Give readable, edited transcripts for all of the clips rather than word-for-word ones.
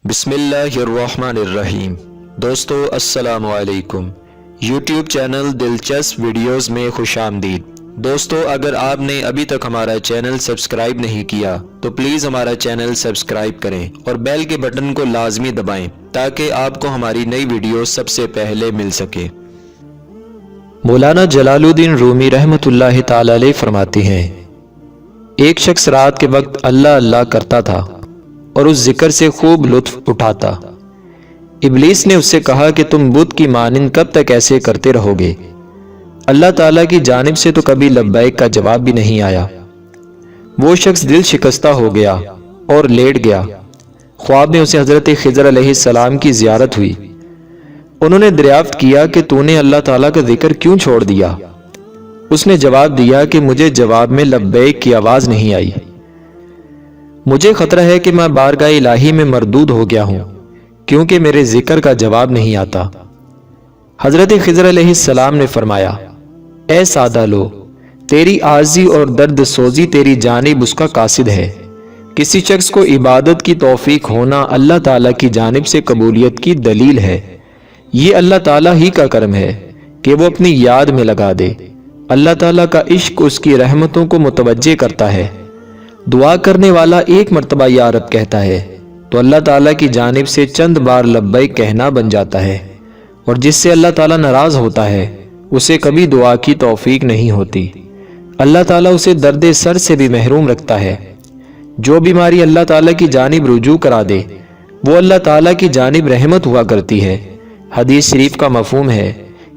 بسم اللہ الرحمن الرحیم۔ دوستو السلام علیکم۔ یوٹیوب چینل دلچسپ ویڈیوز میں خوش آمدید۔ دوستو اگر آپ نے ابھی تک ہمارا چینل سبسکرائب نہیں کیا تو پلیز ہمارا چینل سبسکرائب کریں اور بیل کے بٹن کو لازمی دبائیں تاکہ آپ کو ہماری نئی ویڈیو سب سے پہلے مل سکے۔ مولانا جلال الدین رومی رحمۃ اللہ تعالی علیہ فرماتے ہیں، ایک شخص رات کے وقت اللہ اللہ کرتا تھا اور اس ذکر سے خوب لطف اٹھاتا۔ ابلیس نے اس سے کہا کہ تم بت کی مانند کب تک ایسے کرتے رہو گے؟ اللہ تعالیٰ کی جانب سے تو کبھی لبیک کا جواب بھی نہیں آیا۔ وہ شخص دل شکستہ ہو گیا اور لیٹ گیا۔ خواب میں اسے حضرت خضر علیہ السلام کی زیارت ہوئی۔ انہوں نے دریافت کیا کہ تو نے اللہ تعالیٰ کا ذکر کیوں چھوڑ دیا؟ اس نے جواب دیا کہ مجھے جواب میں لبیک کی آواز نہیں آئی۔ مجھے خطرہ ہے کہ میں بارگاہ الہی میں مردود ہو گیا ہوں کیونکہ میرے ذکر کا جواب نہیں آتا۔ حضرت خضر علیہ السلام نے فرمایا، اے سادہ لو، تیری عاجزی اور درد سوزی تیری جانب اس کا قاصد ہے۔ کسی شخص کو عبادت کی توفیق ہونا اللہ تعالیٰ کی جانب سے قبولیت کی دلیل ہے۔ یہ اللہ تعالیٰ ہی کا کرم ہے کہ وہ اپنی یاد میں لگا دے۔ اللہ تعالیٰ کا عشق اس کی رحمتوں کو متوجہ کرتا ہے۔ دعا کرنے والا ایک مرتبہ یا رب کہتا ہے تو اللہ تعالیٰ کی جانب سے چند بار لبیک کہنا بن جاتا ہے، اور جس سے اللہ تعالیٰ ناراض ہوتا ہے اسے کبھی دعا کی توفیق نہیں ہوتی۔ اللہ تعالیٰ اسے درد سر سے بھی محروم رکھتا ہے۔ جو بیماری اللہ تعالیٰ کی جانب رجوع کرا دے وہ اللہ تعالیٰ کی جانب رحمت ہوا کرتی ہے۔ حدیث شریف کا مفہوم ہے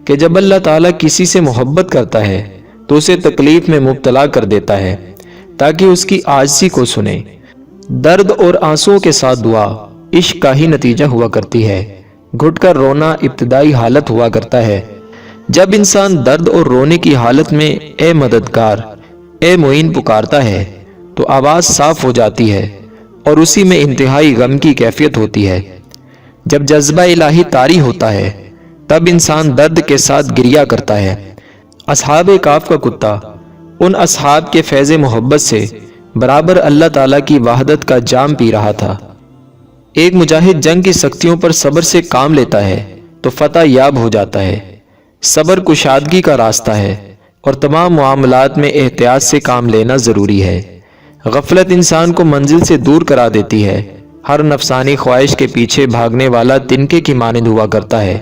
کہ جب اللہ تعالیٰ کسی سے محبت کرتا ہے تو اسے تکلیف میں مبتلا کر دیتا ہے تاکہ اس کی عاجزی کو سنے۔ درد اور آنسوؤں کے ساتھ دعا عشق کا ہی نتیجہ ہوا کرتی ہے۔ گھٹ کر رونا ابتدائی حالت ہوا کرتا ہے۔ جب انسان درد اور رونے کی حالت میں اے مددگار، اے معین پکارتا ہے تو آواز صاف ہو جاتی ہے اور اسی میں انتہائی غم کی کیفیت ہوتی ہے۔ جب جذبہ الہی طاری ہوتا ہے تب انسان درد کے ساتھ گریہ کرتا ہے۔ اصحاب کہف کا کتا ان اصحاب کے فیض محبت سے برابر اللہ تعالیٰ کی وحدت کا جام پی رہا تھا۔ ایک مجاہد جنگ کی سختیوں پر صبر سے کام لیتا ہے تو فتح یاب ہو جاتا ہے۔ صبر کشادگی کا راستہ ہے اور تمام معاملات میں احتیاط سے کام لینا ضروری ہے۔ غفلت انسان کو منزل سے دور کرا دیتی ہے۔ ہر نفسانی خواہش کے پیچھے بھاگنے والا تنکے کی مانند ہوا کرتا ہے۔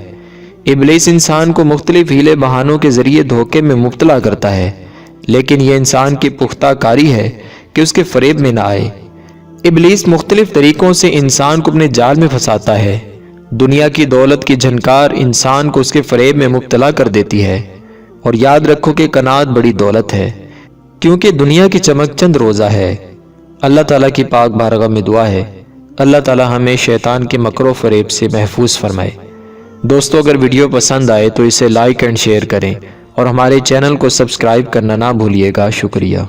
ابلیس انسان کو مختلف ہیلے بہانوں کے ذریعے دھوکے میں مبتلا کرتا ہے، لیکن یہ انسان کی پختہ کاری ہے کہ اس کے فریب میں نہ آئے۔ ابلیس مختلف طریقوں سے انسان کو اپنے جال میں پھنساتا ہے۔ دنیا کی دولت کی جھنکار انسان کو اس کے فریب میں مبتلا کر دیتی ہے، اور یاد رکھو کہ قناعت بڑی دولت ہے، کیونکہ دنیا کی چمک چند روزہ ہے۔ اللہ تعالیٰ کی پاک بارگاہ میں دعا ہے اللہ تعالیٰ ہمیں شیطان کے مکر و فریب سے محفوظ فرمائے۔ دوستو اگر ویڈیو پسند آئے تو اسے لائک اینڈ شیئر کریں اور ہمارے چینل کو سبسکرائب کرنا نہ بھولیے گا۔ شکریہ۔